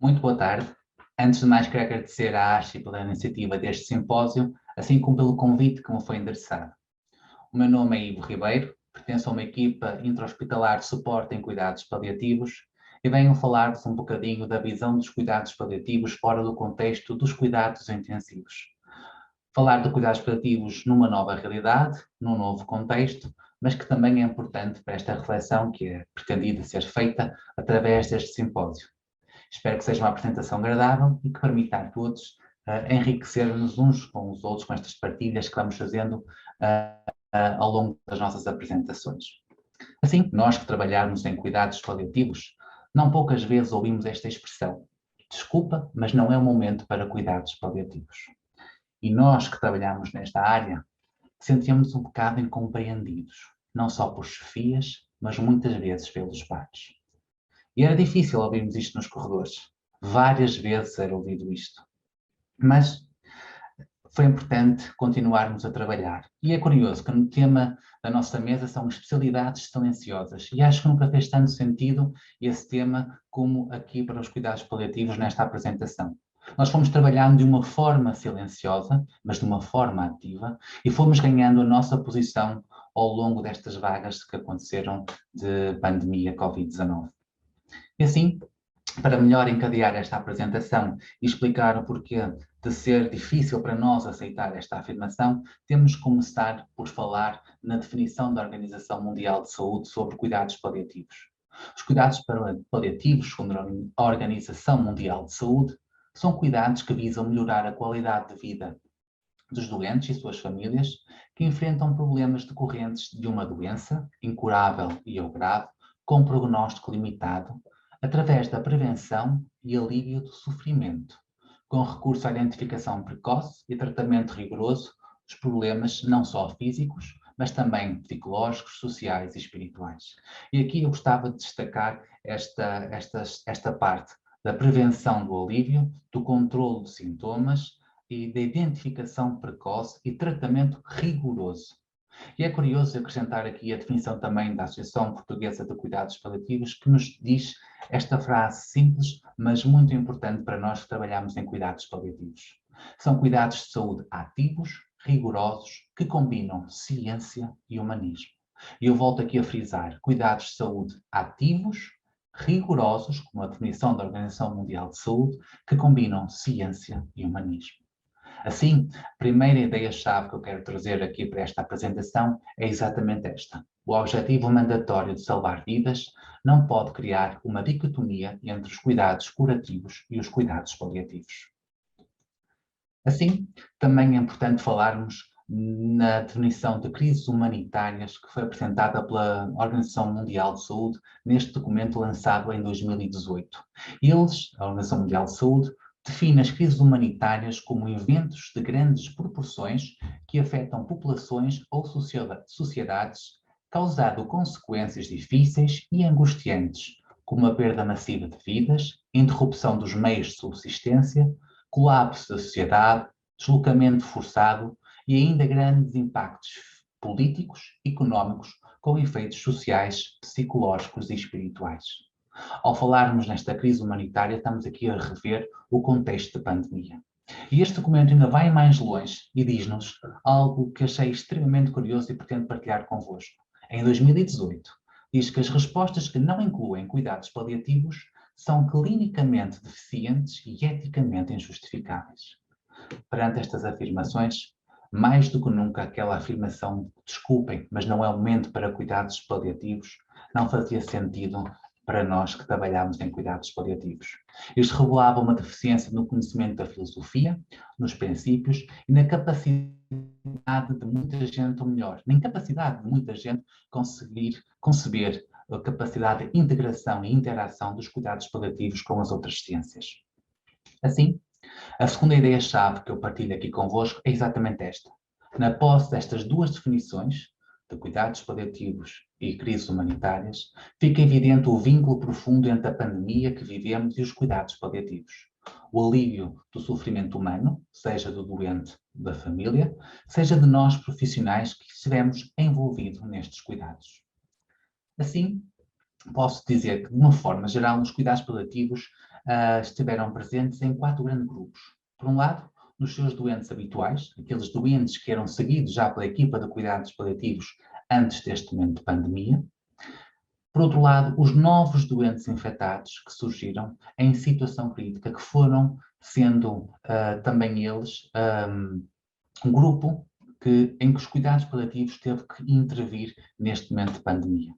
Muito boa tarde. Antes de mais, quero agradecer à ASHI pela iniciativa deste simpósio, assim como pelo convite que me foi endereçado. O meu nome é Ivo Ribeiro, pertenço a uma equipa intra-hospitalar de suporte em cuidados paliativos e venho falar-vos um bocadinho da visão dos cuidados paliativos fora do contexto dos cuidados intensivos. Falar de cuidados paliativos numa nova realidade, num novo contexto, mas que também é importante para esta reflexão que é pretendida ser feita através deste simpósio. Espero que seja uma apresentação agradável e que permita a todos enriquecermos uns com os outros com estas partilhas que vamos fazendo ao longo das nossas apresentações. Assim, nós que trabalhamos em cuidados paliativos, não poucas vezes ouvimos esta expressão: desculpa, mas não é o momento para cuidados paliativos. E nós que trabalhamos nesta área, sentimos um bocado incompreendidos, não só por chefias, mas muitas vezes pelos pares. E era difícil ouvirmos isto nos corredores. Várias vezes era ouvido isto. Mas foi importante continuarmos a trabalhar. E é curioso que no tema da nossa mesa são especialidades silenciosas. E acho que nunca fez tanto sentido esse tema como aqui para os cuidados paliativos nesta apresentação. Nós fomos trabalhando de uma forma silenciosa, mas de uma forma ativa, e fomos ganhando a nossa posição ao longo destas vagas que aconteceram de pandemia Covid-19. E assim, para melhor encadear esta apresentação e explicar o porquê de ser difícil para nós aceitar esta afirmação, temos que começar por falar na definição da Organização Mundial de Saúde sobre cuidados paliativos. Os cuidados paliativos, segundo a Organização Mundial de Saúde, são cuidados que visam melhorar a qualidade de vida dos doentes e suas famílias que enfrentam problemas decorrentes de uma doença incurável e ou grave, com prognóstico limitado, através da prevenção e alívio do sofrimento, com recurso à identificação precoce e tratamento rigoroso dos problemas não só físicos, mas também psicológicos, sociais e espirituais. E aqui eu gostava de destacar esta parte da prevenção do alívio, do controle de sintomas e da identificação precoce e tratamento rigoroso. E é curioso acrescentar aqui a definição também da Associação Portuguesa de Cuidados Paliativos, que nos diz esta frase simples, mas muito importante para nós que trabalhamos em cuidados paliativos. São cuidados de saúde ativos, rigorosos, que combinam ciência e humanismo. E eu volto aqui a frisar, cuidados de saúde ativos, rigorosos, como a definição da Organização Mundial de Saúde, que combinam ciência e humanismo. Assim, a primeira ideia-chave que eu quero trazer aqui para esta apresentação é exatamente esta. O objetivo mandatório de salvar vidas não pode criar uma dicotomia entre os cuidados curativos e os cuidados paliativos. Assim, também é importante falarmos na definição de crises humanitárias que foi apresentada pela Organização Mundial de Saúde neste documento lançado em 2018. A Organização Mundial de Saúde, define as crises humanitárias como eventos de grandes proporções que afetam populações ou sociedades, causando consequências difíceis e angustiantes, como a perda massiva de vidas, interrupção dos meios de subsistência, colapso da sociedade, deslocamento forçado e ainda grandes impactos políticos, económicos, com efeitos sociais, psicológicos e espirituais. Ao falarmos nesta crise humanitária, estamos aqui a rever o contexto de pandemia. E este documento ainda vai mais longe e diz-nos algo que achei extremamente curioso e pretendo partilhar convosco. Em 2018, diz que as respostas que não incluem cuidados paliativos são clinicamente deficientes e eticamente injustificáveis. Perante estas afirmações, mais do que nunca aquela afirmação de desculpem, mas não é o momento para cuidados paliativos, não fazia sentido para nós que trabalhamos em cuidados paliativos. Isto revelava uma deficiência no conhecimento da filosofia, nos princípios e na capacidade de muita gente, ou melhor, na incapacidade de muita gente conseguir conceber a capacidade de integração e interação dos cuidados paliativos com as outras ciências. Assim, a segunda ideia-chave que eu partilho aqui convosco é exatamente esta. Na posse destas duas definições, de cuidados paliativos e crises humanitárias, fica evidente o vínculo profundo entre a pandemia que vivemos e os cuidados paliativos. O alívio do sofrimento humano, seja do doente, da família, seja de nós profissionais que estivemos envolvidos nestes cuidados. Assim, posso dizer que, de uma forma geral, os cuidados paliativos estiveram presentes em 4 grandes grupos. Por um lado, nos seus doentes habituais, aqueles doentes que eram seguidos já pela equipa de cuidados paliativos antes deste momento de pandemia. Por outro lado, os novos doentes infectados que surgiram em situação crítica, que foram sendo também eles um grupo em que os cuidados paliativos teve que intervir neste momento de pandemia.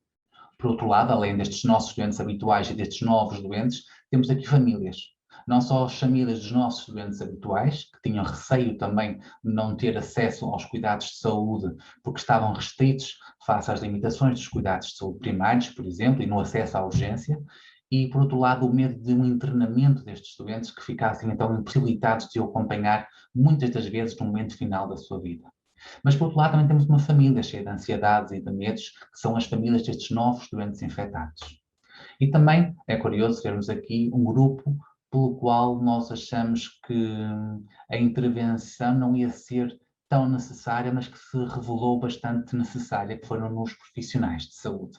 Por outro lado, além destes nossos doentes habituais e destes novos doentes, temos aqui famílias. Não só as famílias dos nossos doentes habituais, que tinham receio também de não ter acesso aos cuidados de saúde, porque estavam restritos face às limitações dos cuidados de saúde primários, por exemplo, e no acesso à urgência, e, por outro lado, o medo de um internamento destes doentes que ficassem, então, impossibilitados de o acompanhar, muitas das vezes, no momento final da sua vida. Mas, por outro lado, também temos uma família cheia de ansiedades e de medos, que são as famílias destes novos doentes infectados. E também é curioso vermos aqui um grupo pelo qual nós achamos que a intervenção não ia ser tão necessária, mas que se revelou bastante necessária, que foram nos profissionais de saúde.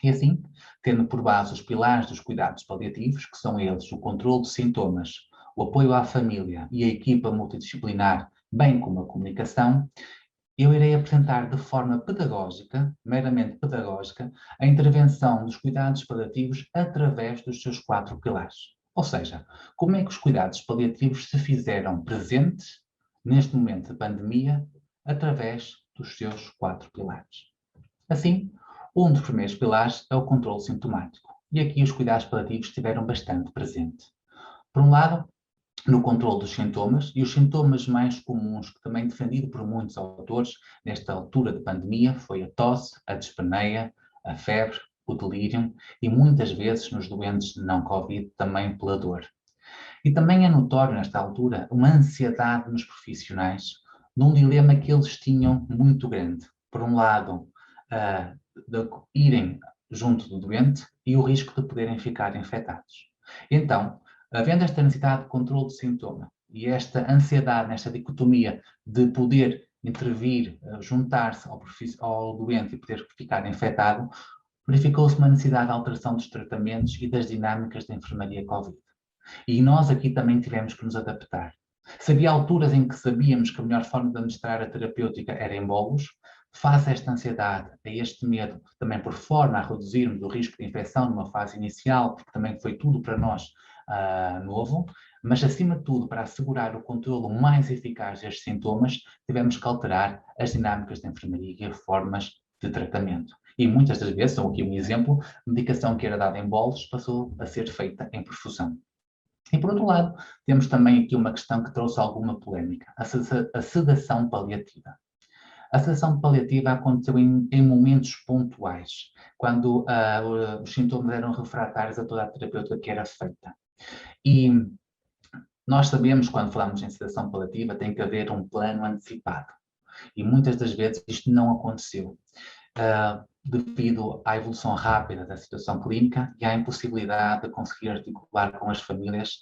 E assim, tendo por base os pilares dos cuidados paliativos, que são eles o controle de sintomas, o apoio à família e a equipa multidisciplinar, bem como a comunicação, eu irei apresentar de forma pedagógica, meramente pedagógica, a intervenção dos cuidados paliativos através dos seus 4 pilares. Ou seja, como é que os cuidados paliativos se fizeram presentes neste momento de pandemia através dos seus 4 pilares. Assim, um dos primeiros pilares é o controle sintomático. E aqui os cuidados paliativos estiveram bastante presentes. Por um lado, no controle dos sintomas, e os sintomas mais comuns, que também defendido por muitos autores, nesta altura de pandemia, foi a tosse, a dispneia, a febre, o delírio, e muitas vezes nos doentes não Covid também pela dor. E também é notório nesta altura uma ansiedade nos profissionais, num dilema que eles tinham muito grande. Por um lado, de irem junto do doente e o risco de poderem ficar infectados. Então, havendo esta necessidade de controle de sintoma e esta ansiedade, nesta dicotomia de poder intervir, juntar-se ao doente e poder ficar infectado, verificou-se uma necessidade de alteração dos tratamentos e das dinâmicas da enfermaria Covid. E nós aqui também tivemos que nos adaptar. Se havia alturas em que sabíamos que a melhor forma de administrar a terapêutica era em bolos, face a esta ansiedade, a este medo, também por forma a reduzirmos o risco de infecção numa fase inicial, porque também foi tudo para nós novo, mas acima de tudo, para assegurar o controle mais eficaz destes sintomas, tivemos que alterar as dinâmicas da enfermaria e as formas de tratamento. E muitas das vezes, são aqui um exemplo, medicação que era dada em bolos passou a ser feita em perfusão. E, por outro lado, temos também aqui uma questão que trouxe alguma polémica, a sedação paliativa. A sedação paliativa aconteceu em momentos pontuais, quando os sintomas eram refratários a toda a terapêutica que era feita. E nós sabemos, quando falamos em sedação paliativa, tem que haver um plano antecipado. E muitas das vezes isto não aconteceu. Devido à evolução rápida da situação clínica e à impossibilidade de conseguir articular com as famílias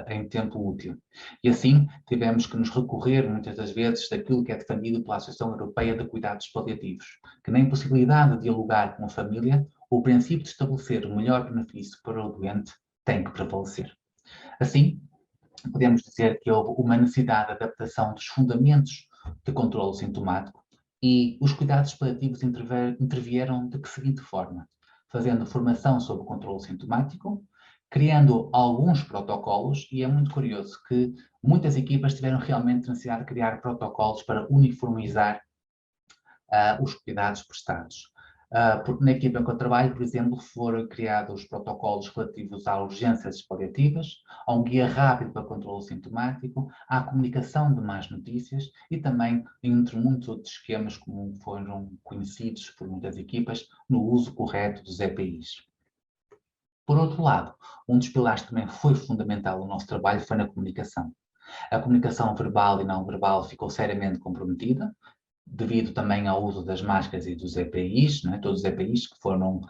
em tempo útil. E assim, tivemos que nos recorrer, muitas das vezes, daquilo que é defendido pela Associação Europeia de Cuidados Paliativos, que na impossibilidade de dialogar com a família, o princípio de estabelecer o melhor benefício para o doente tem que prevalecer. Assim, podemos dizer que houve uma necessidade de adaptação dos fundamentos de controle sintomático, e os cuidados paliativos intervieram de que seguinte forma? Fazendo formação sobre o controle sintomático, criando alguns protocolos, e é muito curioso que muitas equipas tiveram realmente necessidade de criar protocolos para uniformizar os cuidados prestados. Porque na equipa em que eu trabalho, por exemplo, foram criados protocolos relativos a urgências paliativas, a um guia rápido para controle sintomático, à comunicação de más notícias e também, entre muitos outros esquemas, como foram conhecidos por muitas equipas, no uso correto dos EPIs. Por outro lado, um dos pilares que também foi fundamental no nosso trabalho foi na comunicação. A comunicação verbal e não verbal ficou seriamente comprometida, devido também ao uso das máscaras e dos EPIs, não é? Todos os EPIs que foram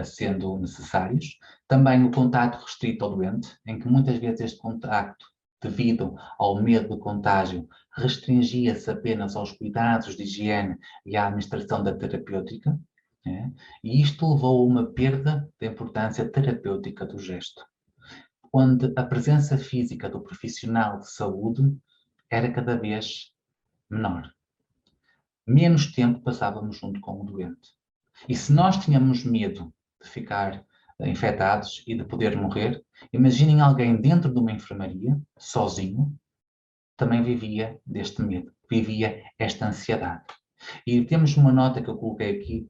sendo necessários. Também o contacto restrito ao doente, em que muitas vezes este contacto, devido ao medo de contágio, restringia-se apenas aos cuidados de higiene e à administração da terapêutica, e isto levou a uma perda da importância terapêutica do gesto. onde a presença física do profissional de saúde era cada vez menor. Menos tempo passávamos junto com o doente. E se nós tínhamos medo de ficar infectados e de poder morrer, imaginem alguém dentro de uma enfermaria, sozinho, também vivia deste medo, vivia esta ansiedade. E temos uma nota que eu coloquei aqui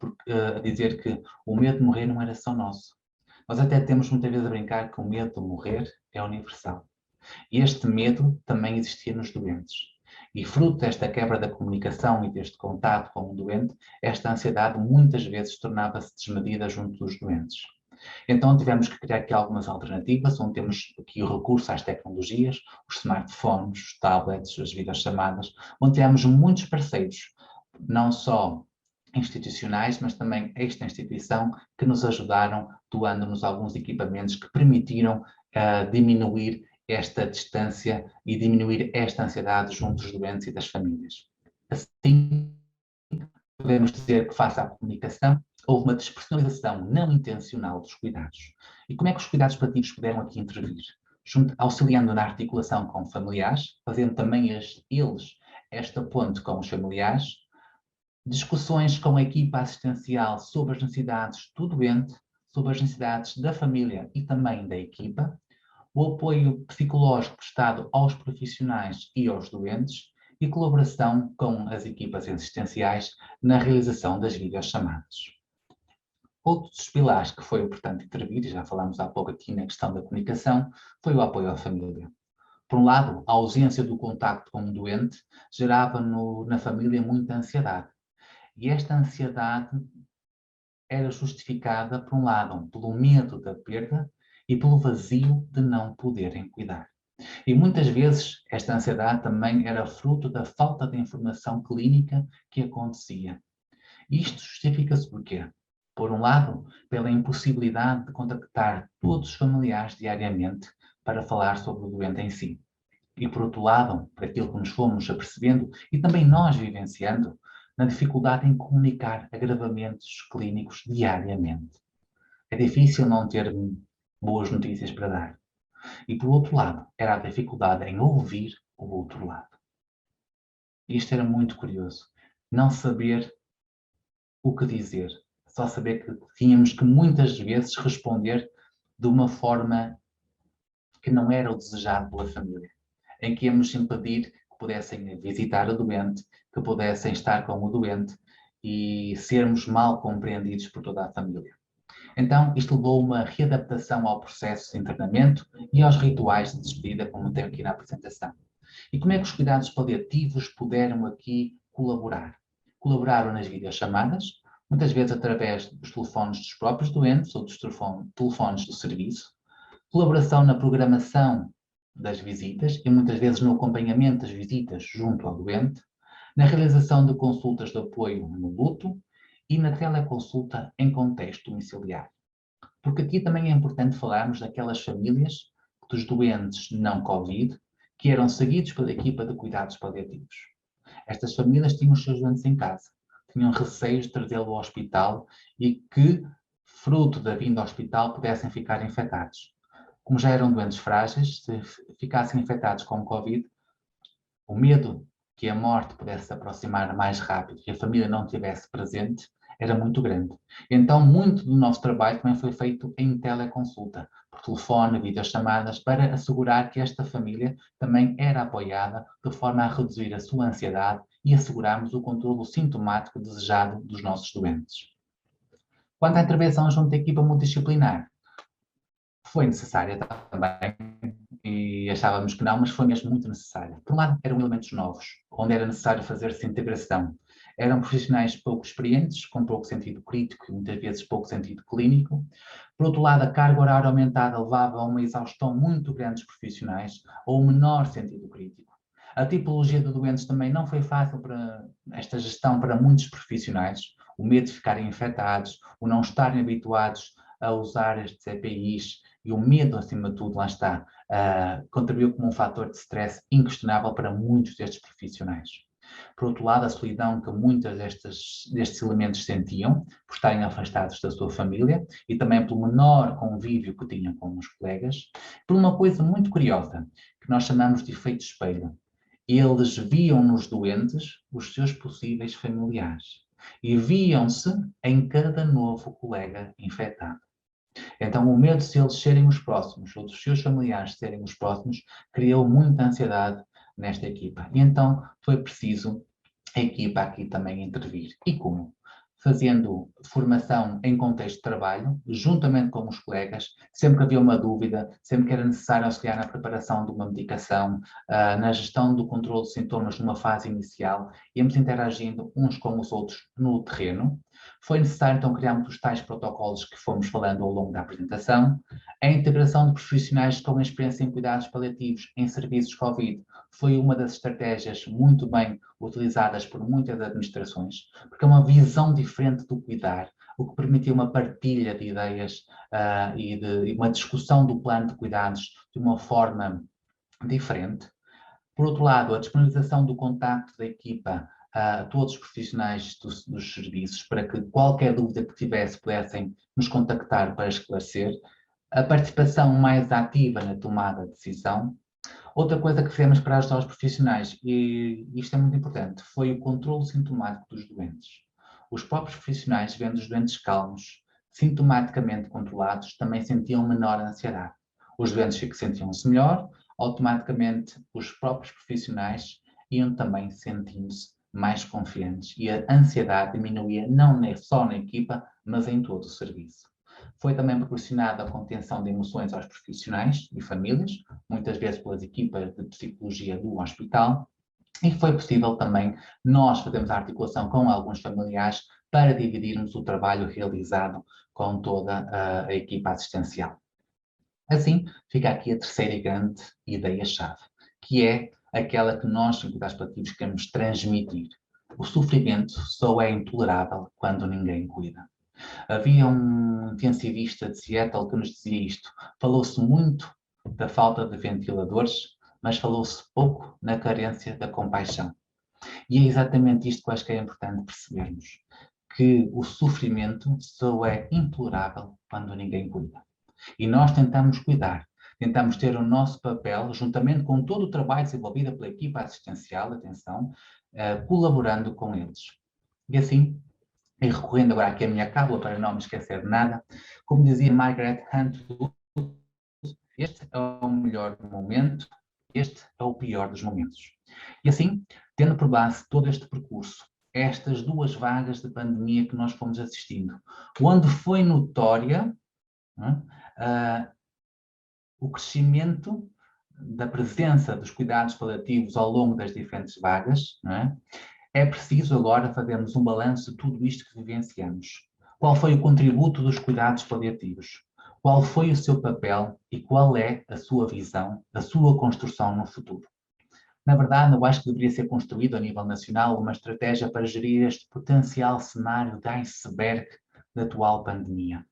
a dizer que o medo de morrer não era só nosso. Nós até temos muitas vezes a brincar que o medo de morrer é universal. E este medo também existia nos doentes. E fruto desta quebra da comunicação e deste contato com o doente, esta ansiedade muitas vezes tornava-se desmedida junto dos doentes. Então tivemos que criar aqui algumas alternativas, onde temos aqui o recurso às tecnologias, os smartphones, os tablets, as videochamadas, onde tivemos muitos parceiros, não só institucionais, mas também extra-instituição, que nos ajudaram, doando-nos alguns equipamentos que permitiram diminuir esta distância e diminuir esta ansiedade junto dos doentes e das famílias. Assim, podemos dizer que, face à comunicação, houve uma despersonalização não intencional dos cuidados. E como é que os cuidados paliativos puderam aqui intervir? Auxiliando na articulação com familiares, fazendo também eles esta ponte com os familiares, discussões com a equipa assistencial sobre as necessidades do doente, sobre as necessidades da família e também da equipa, o apoio psicológico prestado aos profissionais e aos doentes e colaboração com as equipas assistenciais na realização das videochamadas. Outro dos pilares que foi importante intervir, e já falámos há pouco aqui na questão da comunicação, foi o apoio à família. Por um lado, a ausência do contacto com o doente gerava na família muita ansiedade. E esta ansiedade era justificada, por um lado, pelo medo da perda e pelo vazio de não poderem cuidar. E muitas vezes esta ansiedade também era fruto da falta de informação clínica que acontecia. Isto justifica-se por quê? Por um lado, pela impossibilidade de contactar todos os familiares diariamente para falar sobre o doente em si. E por outro lado, por aquilo que nos fomos apercebendo e também nós vivenciando, na dificuldade em comunicar agravamentos clínicos diariamente. É difícil não ter boas notícias para dar. E por outro lado, era a dificuldade em ouvir o outro lado. Isto era muito curioso. Não saber o que dizer. Só saber que tínhamos que muitas vezes responder de uma forma que não era o desejado pela família. Em que íamos impedir que pudessem visitar o doente, que pudessem estar com o doente e sermos mal compreendidos por toda a família. Então, isto levou a uma readaptação ao processo de internamento e aos rituais de despedida, como tem aqui na apresentação. E como é que os cuidados paliativos puderam aqui colaborar? Colaboraram nas videochamadas, muitas vezes através dos telefones dos próprios doentes ou dos telefones do serviço, colaboração na programação das visitas e muitas vezes no acompanhamento das visitas junto ao doente, na realização de consultas de apoio no luto e na teleconsulta em contexto domiciliar. Porque aqui também é importante falarmos daquelas famílias dos doentes não Covid que eram seguidos pela equipa de cuidados paliativos. Estas famílias tinham os seus doentes em casa, tinham receios de trazê-lo ao hospital e que, fruto da vinda ao hospital, pudessem ficar infectados. Como já eram doentes frágeis, se ficassem infectados com Covid, o medo que a morte pudesse se aproximar mais rápido e a família não estivesse presente era muito grande. Então, muito do nosso trabalho também foi feito em teleconsulta, por telefone, videochamadas, para assegurar que esta família também era apoiada de forma a reduzir a sua ansiedade e assegurarmos o controlo sintomático desejado dos nossos doentes. Quanto à intervenção junto à equipa multidisciplinar, foi necessária também, e achávamos que não, mas foi mesmo muito necessária. Por um lado, eram elementos novos, onde era necessário fazer-se integração. Eram profissionais pouco experientes, com pouco sentido crítico e muitas vezes pouco sentido clínico. Por outro lado, a carga horária aumentada levava a uma exaustão muito grande dos profissionais, ou um menor sentido crítico. A tipologia de doentes também não foi fácil para esta gestão para muitos profissionais. O medo de ficarem infectados, o não estarem habituados a usar estes EPIs e o medo, acima de tudo, lá está, contribuiu como um fator de stress inquestionável para muitos destes profissionais. Por outro lado, a solidão que muitos destes elementos sentiam, por estarem afastados da sua família, e também pelo menor convívio que tinham com os colegas, por uma coisa muito curiosa, que nós chamamos de efeito espelho. Eles viam nos doentes os seus possíveis familiares e viam-se em cada novo colega infectado. Então, o medo de eles serem os próximos, ou dos seus familiares serem os próximos, criou muita ansiedade nesta equipa. E então foi preciso a equipa aqui também intervir. E como? Fazendo formação em contexto de trabalho, juntamente com os colegas, sempre que havia uma dúvida, sempre que era necessário auxiliar na preparação de uma medicação, na gestão do controle de sintomas numa fase inicial, íamos interagindo uns com os outros no terreno. Foi necessário, então, criarmos os tais protocolos que fomos falando ao longo da apresentação. A integração de profissionais com experiência em cuidados paliativos em serviços Covid foi uma das estratégias muito bem utilizadas por muitas administrações, porque é uma visão diferente do cuidar, o que permitiu uma partilha de ideias e uma discussão do plano de cuidados de uma forma diferente. Por outro lado, a disponibilização do contacto da equipa a todos os profissionais dos serviços, para que qualquer dúvida que tivesse pudessem nos contactar para esclarecer. A participação mais ativa na tomada de decisão. Outra coisa que fizemos para ajudar os profissionais, e isto é muito importante, foi o controle sintomático dos doentes. Os próprios profissionais, vendo os doentes calmos, sintomaticamente controlados, também sentiam menor ansiedade. Os doentes que sentiam-se melhor, automaticamente os próprios profissionais iam também sentindo-se mais confiantes e a ansiedade diminuía não só na equipa, mas em todo o serviço. Foi também proporcionada a contenção de emoções aos profissionais e famílias, muitas vezes pelas equipas de psicologia do hospital, e foi possível também nós fazermos a articulação com alguns familiares para dividirmos o trabalho realizado com toda a equipa assistencial. Assim, fica aqui a terceira e grande ideia-chave, que é aquela que nós, em cuidados paliativos, queremos transmitir. O sofrimento só é intolerável quando ninguém cuida. Havia um intensivista de Seattle que nos dizia isto. Falou-se muito da falta de ventiladores, mas falou-se pouco na carência da compaixão. E é exatamente isto que eu acho que é importante percebermos, que o sofrimento só é intolerável quando ninguém cuida. E nós tentamos cuidar, tentamos ter o nosso papel, juntamente com todo o trabalho desenvolvido pela equipa assistencial, atenção, colaborando com eles. E assim, e recorrendo agora aqui à minha cábula para não me esquecer de nada, como dizia Margaret Hunt, este é o melhor momento, este é o pior dos momentos. E assim, tendo por base todo este percurso, estas duas vagas de pandemia que nós fomos assistindo, onde foi notória o crescimento da presença dos cuidados paliativos ao longo das diferentes vagas, é preciso agora fazermos um balanço de tudo isto que vivenciamos. Qual foi o contributo dos cuidados paliativos? Qual foi o seu papel e qual é a sua visão, a sua construção no futuro? Na verdade, eu acho que deveria ser construído a nível nacional uma estratégia para gerir este potencial cenário de iceberg da atual pandemia.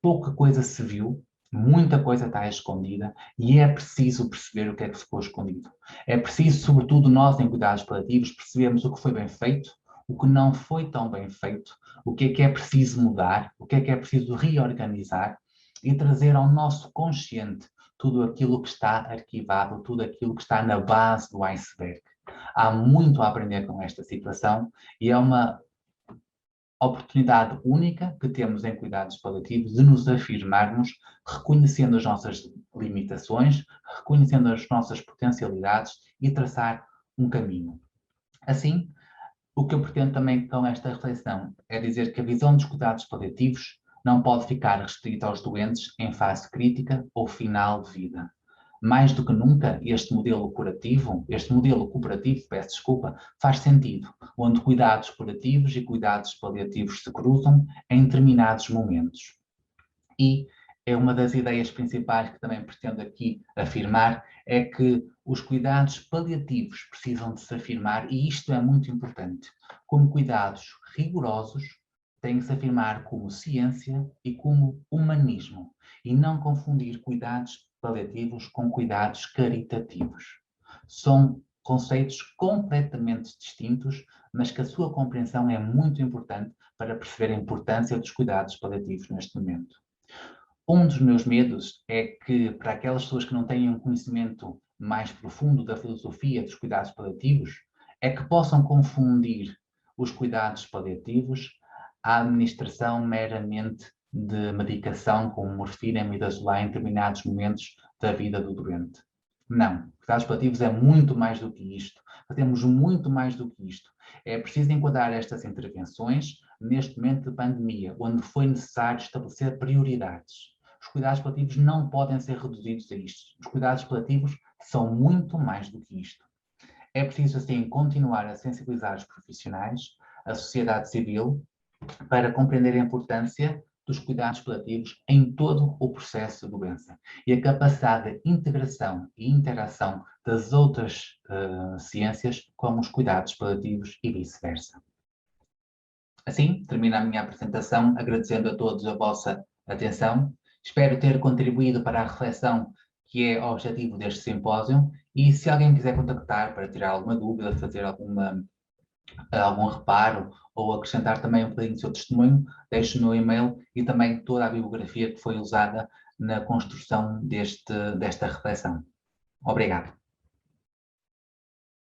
Pouca coisa se viu, muita coisa está escondida e é preciso perceber o que é que ficou escondido. É preciso, sobretudo nós em cuidados paliativos, percebermos o que foi bem feito, o que não foi tão bem feito, o que é preciso mudar, o que é preciso reorganizar e trazer ao nosso consciente tudo aquilo que está arquivado, tudo aquilo que está na base do iceberg. Há muito a aprender com esta situação e é uma oportunidade única que temos em cuidados paliativos de nos afirmarmos, reconhecendo as nossas limitações, reconhecendo as nossas potencialidades e traçar um caminho. Assim, o que eu pretendo também com esta reflexão é dizer que a visão dos cuidados paliativos não pode ficar restrita aos doentes em fase crítica ou final de vida. Mais do que nunca, este modelo cooperativo, peço desculpa, faz sentido, onde cuidados curativos e cuidados paliativos se cruzam em determinados momentos. E é uma das ideias principais que também pretendo aqui afirmar, é que os cuidados paliativos precisam de se afirmar, e isto é muito importante, como cuidados rigorosos, têm que se afirmar como ciência e como humanismo, e não confundir cuidados paliativos com cuidados caritativos. São conceitos completamente distintos, mas que a sua compreensão é muito importante para perceber a importância dos cuidados paliativos neste momento. Um dos meus medos é que, para aquelas pessoas que não têm um conhecimento mais profundo da filosofia dos cuidados paliativos, é que possam confundir os cuidados paliativos à administração meramente de medicação como morfina e midazolam em determinados momentos da vida do doente. Não, cuidados paliativos é muito mais do que isto. Temos muito mais do que isto. É preciso enquadrar estas intervenções neste momento de pandemia, onde foi necessário estabelecer prioridades. Os cuidados paliativos não podem ser reduzidos a isto. Os cuidados paliativos são muito mais do que isto. É preciso, assim, continuar a sensibilizar os profissionais, a sociedade civil, para compreender a importância dos cuidados paliativos em todo o processo de doença e a capacidade de integração e interação das outras ciências, como os cuidados paliativos e vice-versa. Assim, termino a minha apresentação agradecendo a todos a vossa atenção. Espero ter contribuído para a reflexão que é o objetivo deste simpósio e se alguém quiser contactar para tirar alguma dúvida, fazer algum reparo ou acrescentar também um bocadinho do seu testemunho, deixe o meu e-mail e também toda a bibliografia que foi usada na construção desta reflexão. Obrigado.